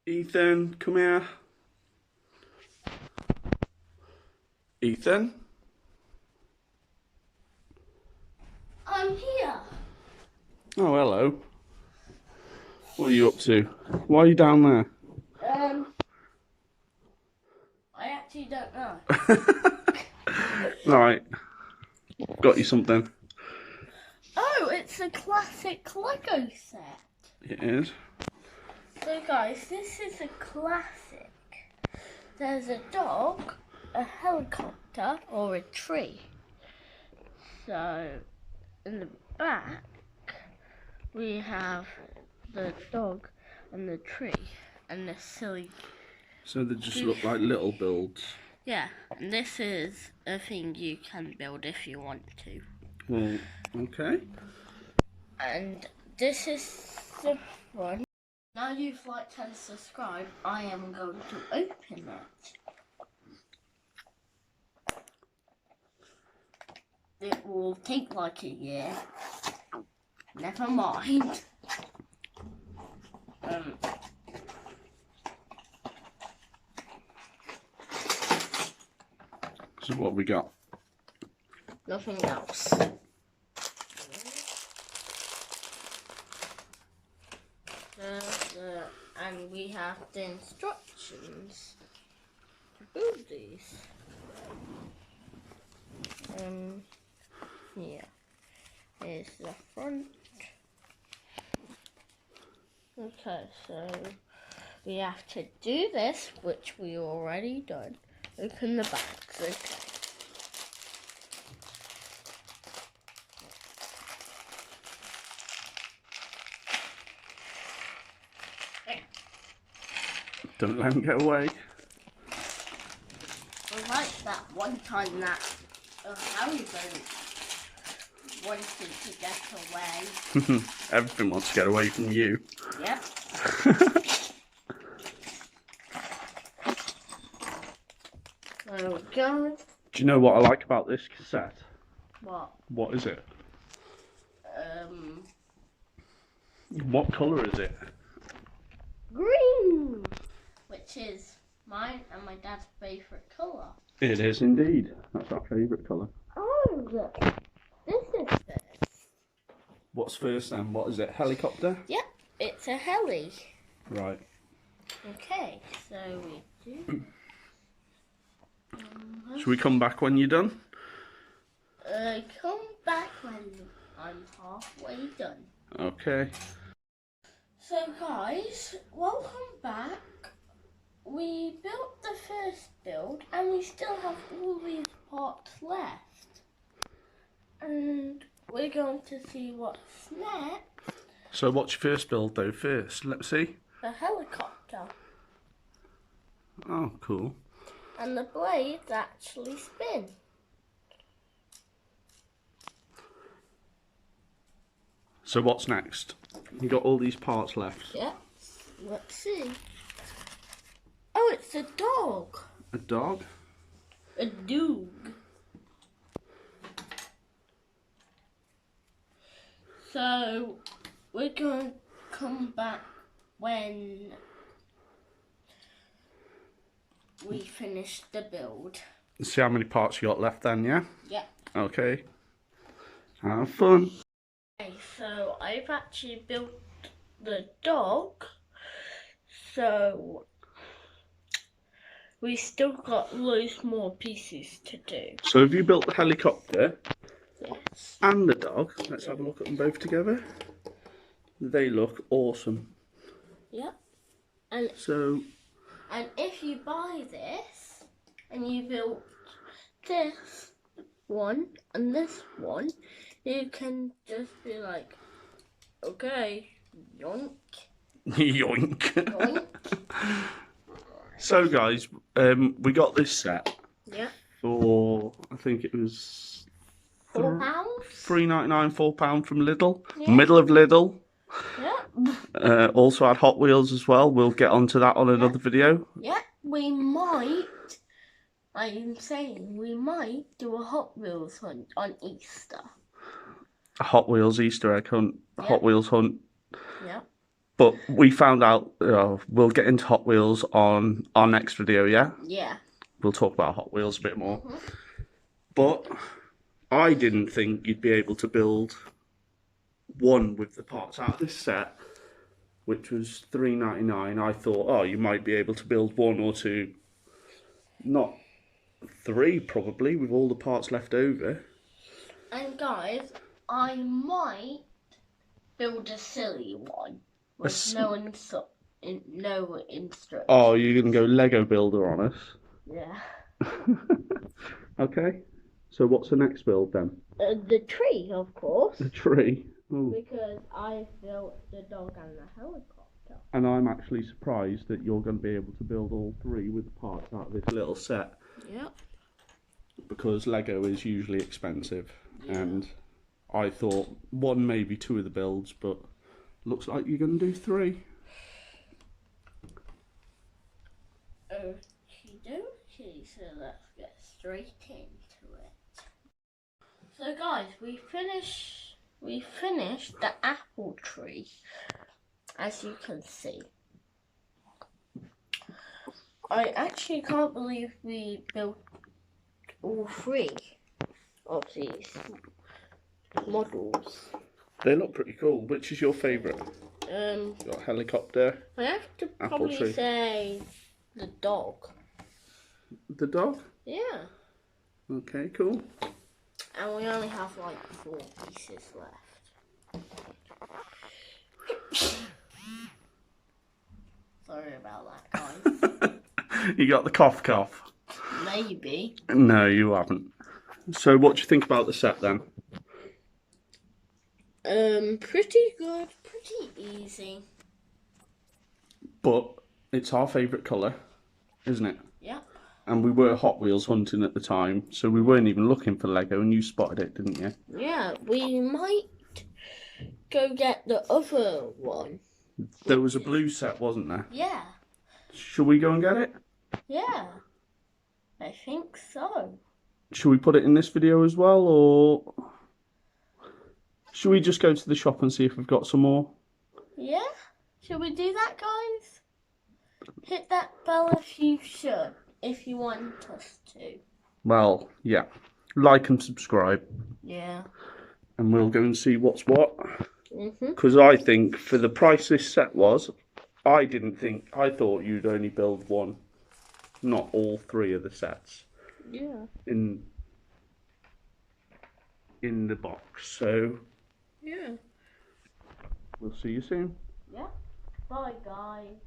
Ethan, come here. Ethan? I'm here. Oh, hello. What are you up to? Why are you down there? I actually don't know. Right, got you something. Oh, it's a classic Lego set. It is. So guys, this is a classic. There's a dog, a helicopter, or a tree. So, in the back, we have the dog and the tree and the silly... So they just look like little builds. Yeah, and this is a thing you can build if you want to. Well, okay. And this is the one. Now you've liked and subscribed, I am going to open it. It will take like a year. Never mind. So what we got? Nothing else. And we have the instructions to build these. Here is the front. Okay, so we have to do this, which we already done. Open the bags, okay. Don't let him get away. I like that one time that Harry wanted to get away. Everything wants to get away from you. Yep. There we go. Do you know what I like about this cassette? What? What is it? What colour is it? Green! Which is mine and my dad's favourite colour. It is indeed. That's our favourite colour. Oh, this is first. What's first then? What is it? Helicopter? Yep, it's a heli. Right. Okay, so we do. Should we come back when you're done? Come back when I'm halfway done. Okay. So guys, welcome back. We built the first build and we still have all these parts left. And we're going to see what's next. So what's your first build though first? Let's see. The helicopter. Oh, cool. And the blades actually spin. So what's next? You got all these parts left. Yep. Let's see. Oh, it's a dog. A dog? A dog. So we're going to come back when we finish the build. See how many parts you got left then, yeah? Yep. Okay. Have fun. Okay, so I've actually built the dog. So we still got loads more pieces to do. So have you built the helicopter Yes. and the dog? Let's have a look at them both together. They look awesome. Yep. And if you buy this and you build this one and this one, you can just be like, okay, yoink. Yoink. Yoink. So guys, we got this set Yep. for, I think it was £4? £3.99, £4 from Lidl. Yeah. Middle of Lidl. Yep. Also had Hot Wheels as well. We'll get onto that on another video. Yep. We might, I'm saying, we might do a Hot Wheels hunt on Easter. A Hot Wheels Easter egg hunt. A Yep. Hot Wheels hunt. Yep. But we found out we'll get into Hot Wheels on our next video, yeah? Yeah. We'll talk about Hot Wheels a bit more. But I didn't think you'd be able to build one with the parts out of this set, which was $3.99. I thought, oh, you might be able to build one or two, not three probably, with all the parts left over. And guys, I might build a silly one with no instructions. Oh, you're going to go Lego Builder on us? Yeah. Okay. So what's the next build then? The tree, of course. The tree. Oh. Because I built the dog and the helicopter. And I'm actually surprised that you're going to be able to build all three with the parts out of this little set. Yep. Because Lego is usually expensive. Yeah. And I thought one, maybe two of the builds, but looks like you're going to do three. Okie dokie, so let's get straight into it. So guys, we finished the apple tree, as you can see. I actually can't believe we built all three of these models. They look pretty cool. Which is your favourite? Got helicopter. I have to probably say the dog. The dog? Yeah. Okay, cool. And we only have like 4 pieces left. Sorry about that, guys. You got the cough. Maybe. No, you haven't. So what do you think about the set then? Pretty good, pretty easy. But it's our favourite colour, isn't it? Yeah. And we were Hot Wheels hunting at the time, so we weren't even looking for Lego, and you spotted it, didn't you? Yeah, we might go get the other one. There was a blue set, wasn't there? Yeah. Should we go and get it? Yeah. I think so. Should we put it in this video as well, or should we just go to the shop and see if we've got some more? Yeah? Should we do that, guys? Hit that bell if you want us to. Well, yeah. Like and subscribe. Yeah. And we'll go and see what's what. Mhm. Because I think for the price this set was, I thought you'd only build one, not all three of the sets. Yeah. In the box. So yeah. We'll see you soon. Yeah. Bye, guys.